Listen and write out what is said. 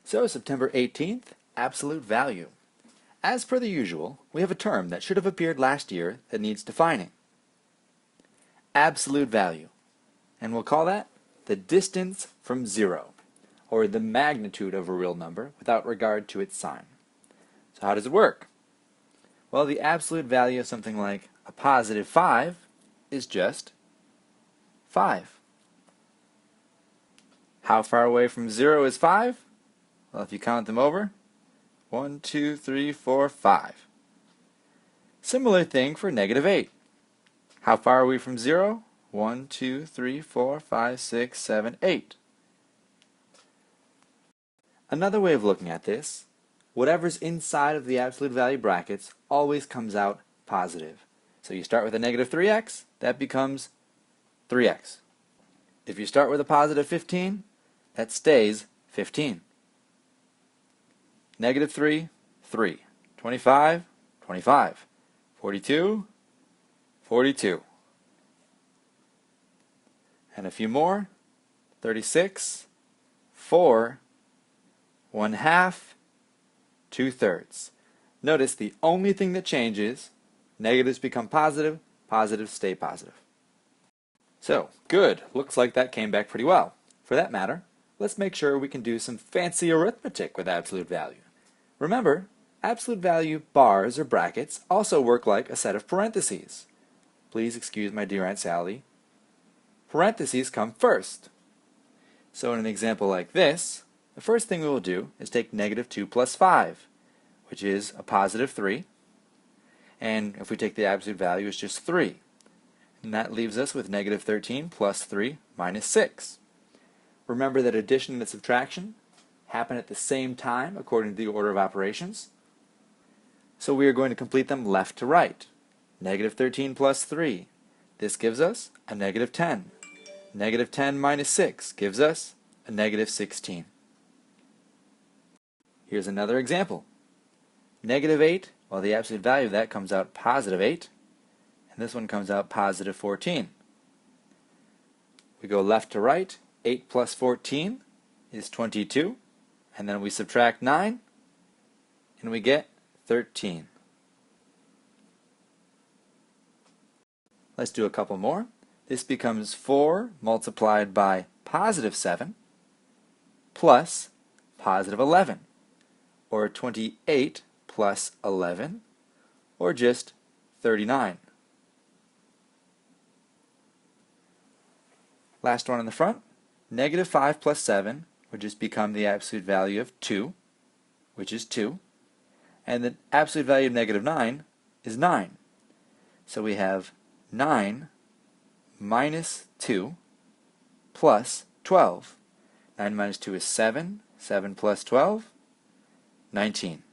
So, September 18th, absolute value. As per the usual, we have a term that should have appeared last year that needs defining. Absolute value. And we'll call that the distance from zero, or the magnitude of a real number without regard to its sign. So how does it work? Well, the absolute value of something like a positive 5 is just 5. How far away from 0 is 5? Well, if you count them over, 1, 2, 3, 4, 5. Similar thing for negative 8. How far are we from 0? 1, 2, 3, 4, 5, 6, 7, 8. Another way of looking at this, whatever's inside of the absolute value brackets always comes out positive. So you start with a negative 3x, that becomes 3x. If you start with a positive 15, that stays 15. Negative 3, 3. 25, 25. 42, 42. And a few more. 36, 4, 1/2, 2/3. Notice the only thing that changes, negatives become positive, positives stay positive. So, good. Looks like that came back pretty well. For that matter, let's make sure we can do some fancy arithmetic with absolute value. Remember, absolute value bars or brackets also work like a set of parentheses. Please excuse my dear Aunt Sally. Parentheses come first. So in an example like this, the first thing we will do is take negative 2 plus 5, which is a positive 3. And if we take the absolute value, it's just 3. And that leaves us with negative 13 plus 3 minus 6. Remember that addition and subtraction happen at the same time according to the order of operations. So we are going to complete them left to right. Negative 13 plus 3. This gives us a negative 10. Negative 10 minus 6 gives us a negative 16. Here's another example. Negative 8, well, the absolute value of that comes out positive 8. And this one comes out positive 14. We go left to right. 8 plus 14 is 22. And then we subtract 9, and we get 13. Let's do a couple more. This becomes 4 multiplied by positive 7 plus positive 11, or 28 plus 11, or just 39. Last one in the front, negative 5 plus 7 would just become the absolute value of 2, which is 2. And the absolute value of negative 9 is 9. So we have 9 minus 2 plus 12. 9 minus 2 is 7. 7 plus 12, 19.